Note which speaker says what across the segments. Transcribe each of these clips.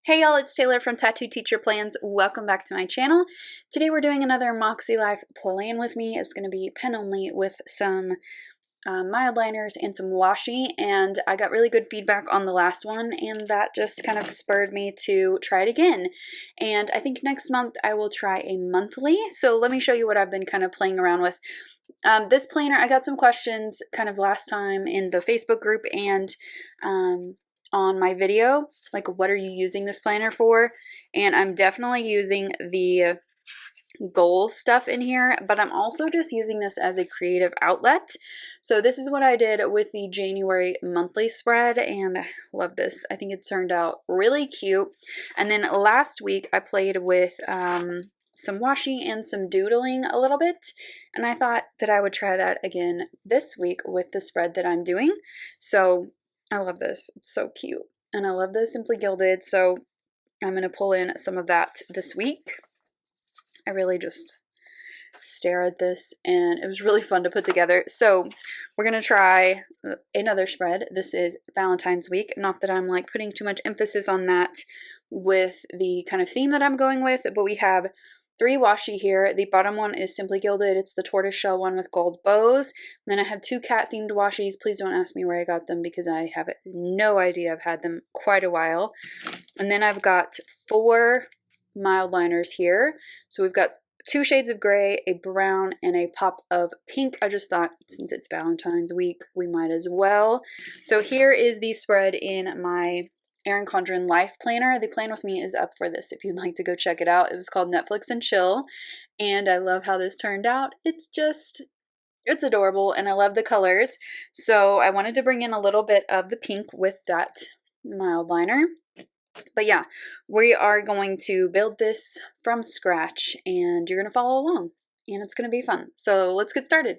Speaker 1: Hey y'all, it's Taylor from Tattooed Teacher Plans. Welcome back to my channel. Today we're doing another MILDLINER plan with me. It's going to be pen only with some mild liners and some washi, and I got really good feedback on the last one, and that just kind of spurred me to try it again. And I think next month I will try a monthly. So let me show you what I've been kind of playing around with. This planner, I got some questions kind of last time in the Facebook group and on my video, like what are you using this planner for? And I'm definitely using the goal stuff in here, but I'm also just using this as a creative outlet. So this is what I did with the January monthly spread, and I love this. I think it turned out really cute. And then last week I played with some washi and some doodling a little bit, and I thought that I would try that again this week with the spread that I'm doing. So I love this. It's so cute. And I love the Simply Gilded, so I'm going to pull in some of that this week. I really just stare at this, and it was really fun to put together. So we're going to try another spread. This is Valentine's week. Not that I'm like putting too much emphasis on that with the kind of theme that I'm going with, but we have 3 washi here. The bottom one is Simply Gilded. It's the tortoiseshell one with gold bows. And then I have 2 cat themed washis. Please don't ask me where I got them because I have no idea. I've had them quite a while. And then I've got 4 mild liners here. So we've got 2 shades of gray, a brown, and a pop of pink. I just thought since it's Valentine's week, we might as well. So here is the spread in my Erin Condren Life Planner. The plan with me is up for this if you'd like to go check it out. It was called Netflix and Chill, and I love how this turned out. It's adorable, and I love the colors. So I wanted to bring in a little bit of the pink with that mild liner. But yeah, we are going to build this from scratch, and you're going to follow along, and it's going to be fun. So let's get started.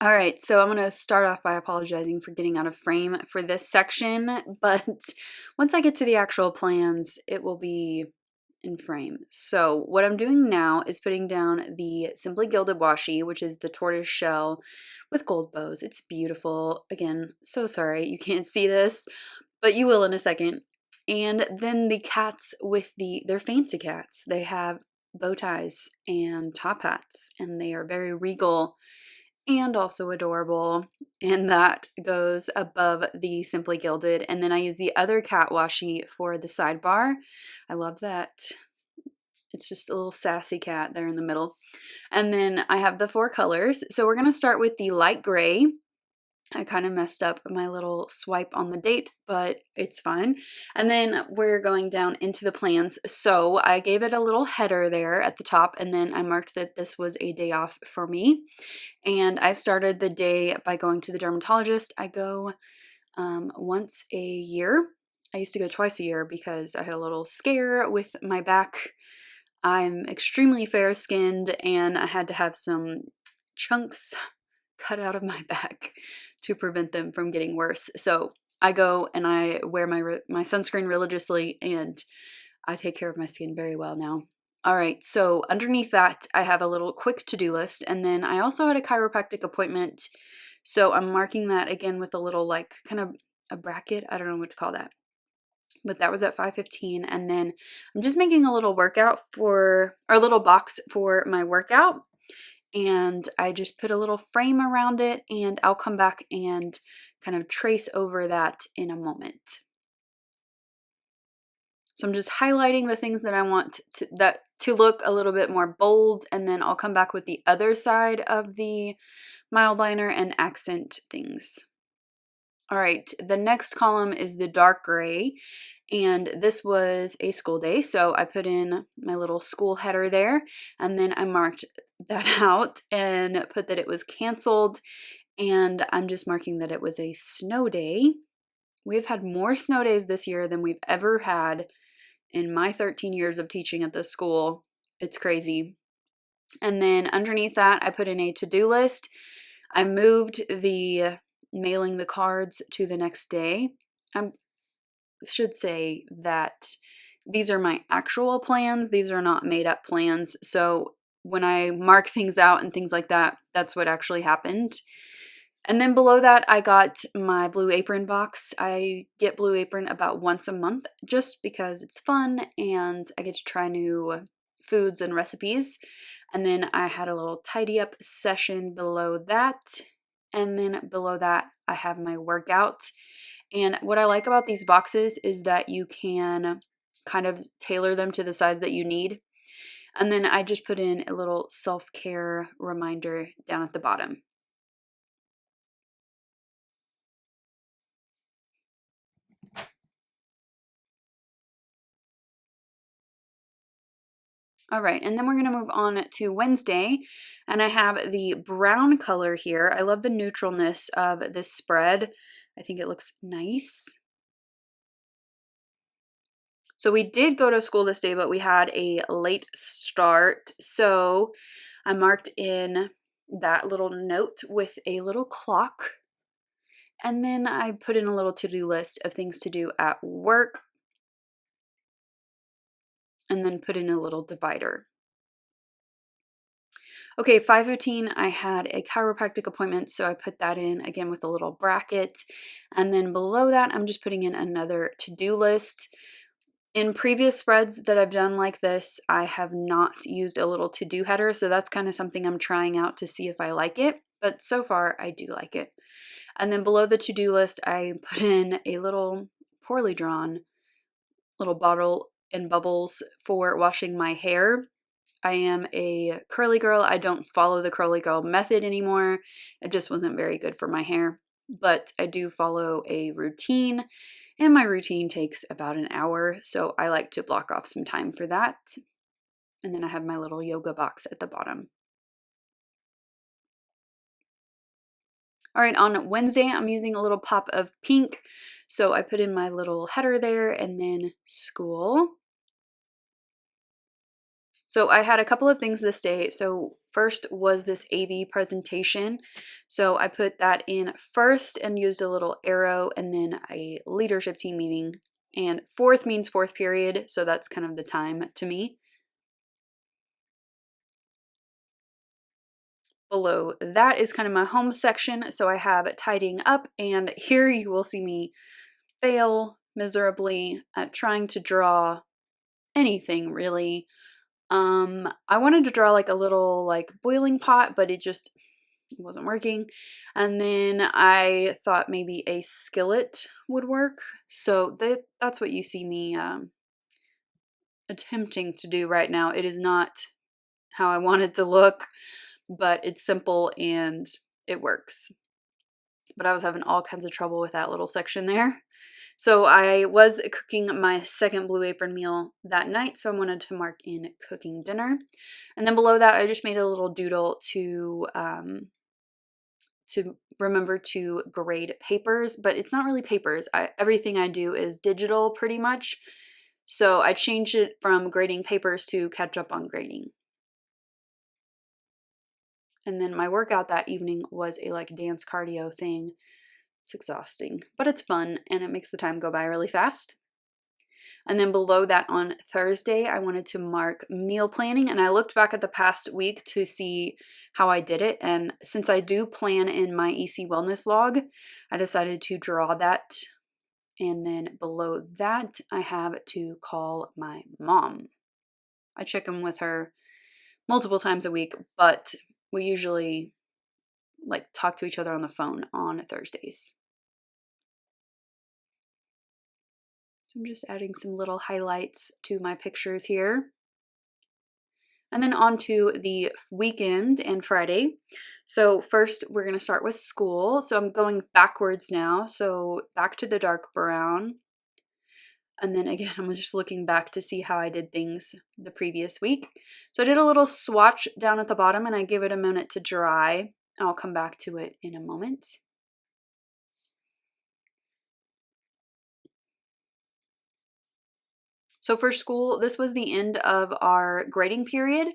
Speaker 1: All right, so I'm going to start off by apologizing for getting out of frame for this section, but once I get to the actual plans, it will be in frame. So what I'm doing now is putting down the Simply Gilded washi, which is the tortoise shell with gold bows. It's beautiful. Again, so sorry you can't see this, but you will in a second. And then the cats with they're fancy cats. They have bow ties and top hats, and they are very regal and also adorable, and that goes above the Simply Gilded. And then I use the other cat washi for the Sidebar. I love that. It's just a little sassy cat there in the middle. And then I have the 4 colors. So we're going to start with the light gray. I kind of messed up my little swipe on the date, but it's fine. And then we're going down into the plans. So I gave it a little header there at the top, and then I marked that this was a day off for me. And I started the day by going to the dermatologist. I go once a year. I used to go twice a year because I had a little scare with my back. I'm extremely fair-skinned, and I had to have some chunks cut out of my back to prevent them from getting worse. So I go and I wear my sunscreen religiously, and I take care of my skin very well now. All right, so underneath that, I have a little quick to-do list, and then I also had a chiropractic appointment, so I'm marking that again with a little like kind of a bracket. I don't know what to call that, but that was at 5:15, and then I'm just making a little little box for my workout. And I just put a little frame around it, and I'll come back and kind of trace over that in a moment. So I'm just highlighting the things that I want to look a little bit more bold, and then I'll come back with the other side of the mild liner and accent things. All right, the next column is the dark gray, and this was a school day, so I put in my little school header there, and then I marked that out and put that it was canceled, and I'm just marking that it was a snow day. We've had more snow days this year than we've ever had in my 13 years of teaching at this school. It's crazy. And then underneath that, I put in a to-do list. I moved the mailing the cards to the next day. I should say that these are my actual plans. These are not made up plans. So when I mark things out and things like that, that's what actually happened. And then below that, I got my Blue Apron box. I get Blue Apron about once a month just because it's fun and I get to try new foods and recipes. And then I had a little tidy up session below that. And then below that, I have my workout. And what I like about these boxes is that you can kind of tailor them to the size that you need. And then I just put in a little self-care reminder down at the bottom. All right, and then we're going to move on to Wednesday, and I have the brown color here. I love the neutralness of this spread. I think it looks nice. So we did go to school this day, but we had a late start. So I marked in that little note with a little clock, and then I put in a little to-do list of things to do at work, and then put in a little divider. Okay, 5:15, I had a chiropractic appointment, so I put that in again with a little bracket. And then below that, I'm just putting in another to-do list. In previous spreads that I've done like this, I have not used a little to-do header, so that's kind of something I'm trying out to see if I like it. But so far, I do like it. And then below the to-do list, I put in a little poorly drawn little bottle and bubbles for washing my hair. I am a curly girl. I don't follow the curly girl method anymore. It just wasn't very good for my hair. But I do follow a routine, and my routine takes about an hour. So I like to block off some time for that. And then I have my little yoga box at the bottom. All right, on Wednesday, I'm using a little pop of pink. So I put in my little header there and then school. So I had a couple of things this day. So first was this AV presentation. So I put that in first and used a little arrow, and then a leadership team meeting. And fourth means fourth period, so that's kind of the time to me. Below that is kind of my home section. So I have tidying up, and here you will see me fail miserably at trying to draw anything really. I wanted to draw like a little like boiling pot, but it just wasn't working. And then I thought maybe a skillet would work. So that's what you see me attempting to do right now. It is not how I want it to look, but it's simple and it works. But I was having all kinds of trouble with that little section there. So I was cooking my second Blue Apron meal that night, so I wanted to mark in cooking dinner. And then below that, I just made a little doodle to remember to grade papers, but it's not really papers. Everything I do is digital pretty much. So I changed it from grading papers to catch up on grading. And then my workout that evening was a like dance cardio thing. It's exhausting, but it's fun and it makes the time go by really fast. And then below that on Thursday, I wanted to mark meal planning, and I looked back at the past week to see how I did it. And since I do plan in my EC Wellness log, I decided to draw that. And then below that, I have to call my mom. I check in with her multiple times a week, but we usually like talk to each other on the phone on Thursdays. So I'm just adding some little highlights to my pictures here. And then on to the weekend and Friday. So first we're going to start with school. So I'm going backwards now. So back to the dark brown. And then again, I'm just looking back to see how I did things the previous week. So I did a little swatch down at the bottom and I give it a minute to dry. I'll come back to it in a moment. So for school, this was the end of our grading period.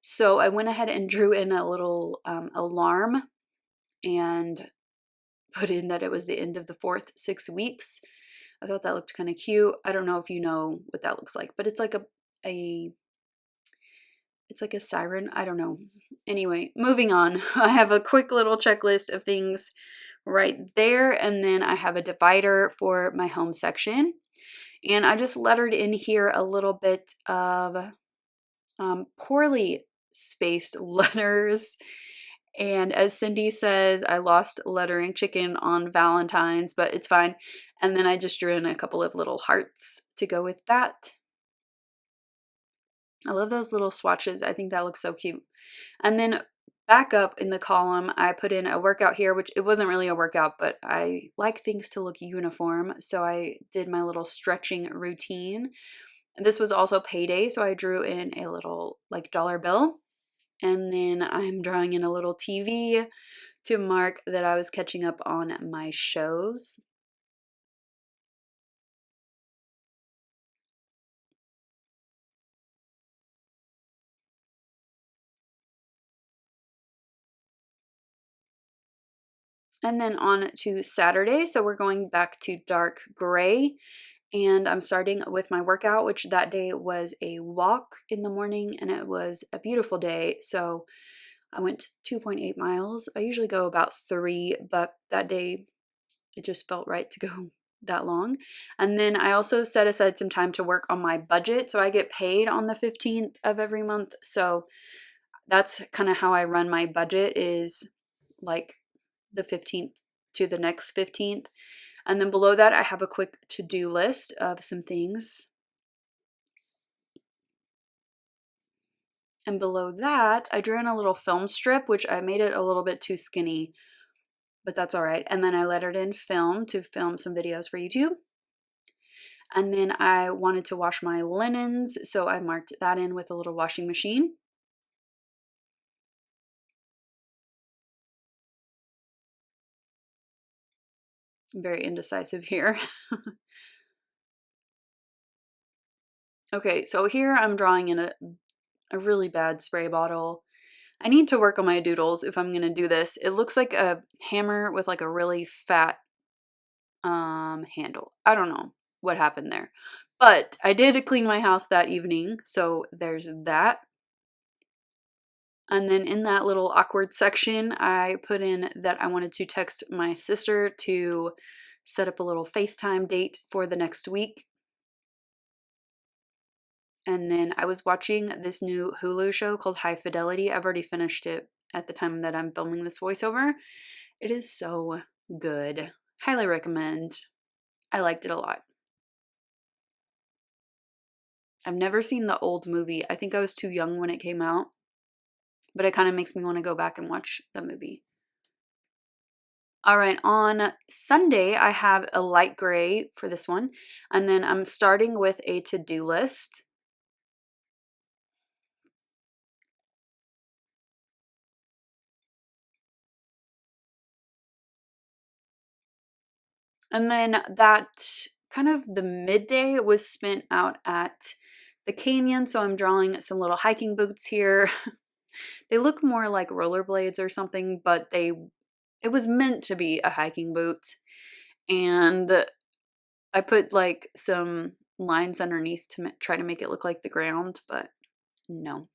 Speaker 1: So I went ahead and drew in a little alarm and put in that it was the end of the fourth 6 weeks. I thought that looked kind of cute. I don't know if you know what that looks like, but it's like a It's like a siren. I don't know. Anyway, moving on. I have a quick little checklist of things right there. And then I have a divider for my home section. And I just lettered in here a little bit of poorly spaced letters. And as Cindy says, I lost lettering chicken on Valentine's, but it's fine. And then I just drew in a couple of little hearts to go with that. I love those little swatches. I think that looks so cute. And then back up in the column, I put in a workout here, which it wasn't really a workout, but I like things to look uniform. So I did my little stretching routine. This was also payday, so I drew in a little like dollar bill. And then I'm drawing in a little TV to mark that I was catching up on my shows. And then on to Saturday, so we're going back to dark gray. And I'm starting with my workout, which that day was a walk in the morning, and it was a beautiful day. So I went 2.8 miles. I usually go about 3, but that day it just felt right to go that long. And then I also set aside some time to work on my budget. So I get paid on the 15th of every month. So that's kind of how I run my budget, is like the 15th to the next 15th. And then below that, I have a quick to-do list of some things. And below that, I drew in a little film strip, which I made it a little bit too skinny, but that's all right. And then I lettered in film to film some videos for YouTube. And then I wanted to wash my linens, so I marked that in with a little washing machine. I'm very indecisive here. Okay, so here I'm drawing in a really bad spray bottle. I need to work on my doodles if I'm going to do this. It looks like a hammer with like a really fat handle. I don't know what happened there. But I did clean my house that evening, so there's that. And then in that little awkward section, I put in that I wanted to text my sister to set up a little FaceTime date for the next week. And then I was watching this new Hulu show called High Fidelity. I've already finished it at the time that I'm filming this voiceover. It is so good. Highly recommend. I liked it a lot. I've never seen the old movie. I think I was too young when it came out, but it kind of makes me want to go back and watch the movie. All right, on Sunday, I have a light gray for this one, and then I'm starting with a to-do list. And then that kind of the midday was spent out at the canyon, so I'm drawing some little hiking boots here. They look more like rollerblades or something, but it was meant to be a hiking boot. And I put like some lines underneath to try to make it look like the ground, but no.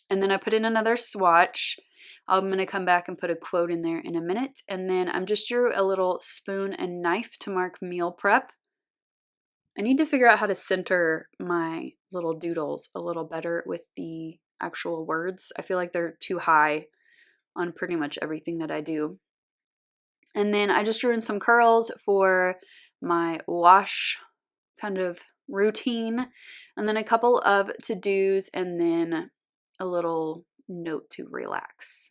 Speaker 1: And then I put in another swatch. I'm going to come back and put a quote in there in a minute. And then I'm just drew a little spoon and knife to mark meal prep. I need to figure out how to center my little doodles a little better with the actual words. I feel like they're too high on pretty much everything that I do. And then I just drew in some curls for my wash kind of routine, and then a couple of to-dos, and then a little note to relax.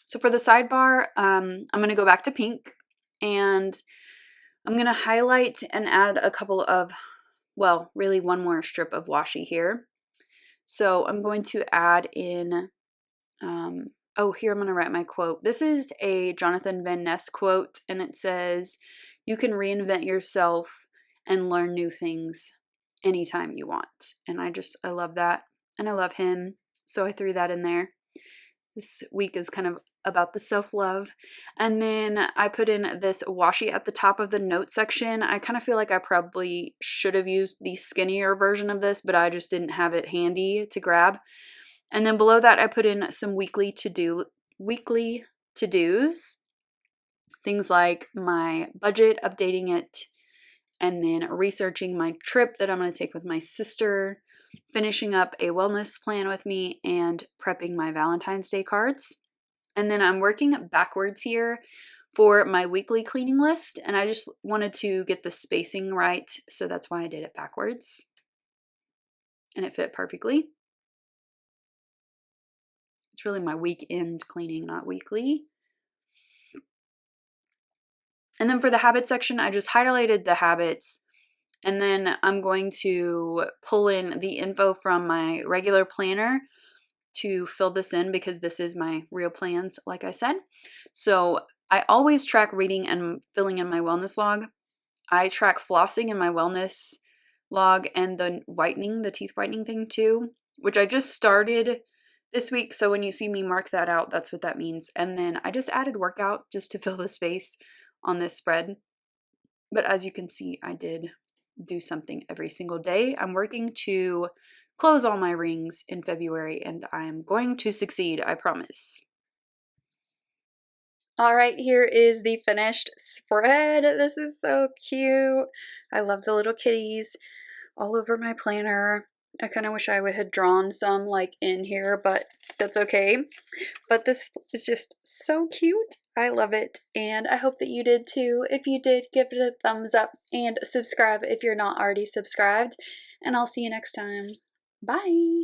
Speaker 1: So for the sidebar, I'm going to go back to pink, and I'm going to highlight and add a couple of, well, really one more strip of washi here. So I'm going to add in, oh, here I'm going to write my quote. This is a Jonathan Van Ness quote, and it says, "You can reinvent yourself and learn new things anytime you want." And I love that, and I love him, so I threw that in there. This week is kind of about the self-love. And then I put in this washi at the top of the note section. I kind of feel like I probably should have used the skinnier version of this, but I just didn't have it handy to grab. And then below that I put in some weekly to-dos. Things like my budget, updating it, and then researching my trip that I'm going to take with my sister, finishing up a wellness plan with me, and prepping my Valentine's Day cards. And then I'm working backwards here for my weekly cleaning list, and I just wanted to get the spacing right, so that's why I did it backwards. And it fit perfectly. It's really my weekend cleaning, not weekly. And then for the habit section, I just highlighted the habits, and then I'm going to pull in the info from my regular planner to fill this in because this is my real plans, like I said. So I always track reading and filling in my wellness log. I track flossing in my wellness log and the teeth whitening thing too, which I just started this week. So when you see me mark that out, that's what that means. And then I just added workout just to fill the space on this spread. But as you can see, I did do something every single day. I'm working to close all my rings in February, and I'm going to succeed, I promise. All right, here is the finished spread. This is so cute. I love the little kitties all over my planner. I kind of wish I had drawn some like in here, but that's okay. But this is just so cute. I love it, and I hope that you did too. If you did, give it a thumbs up and subscribe if you're not already subscribed, and I'll see you next time. Bye!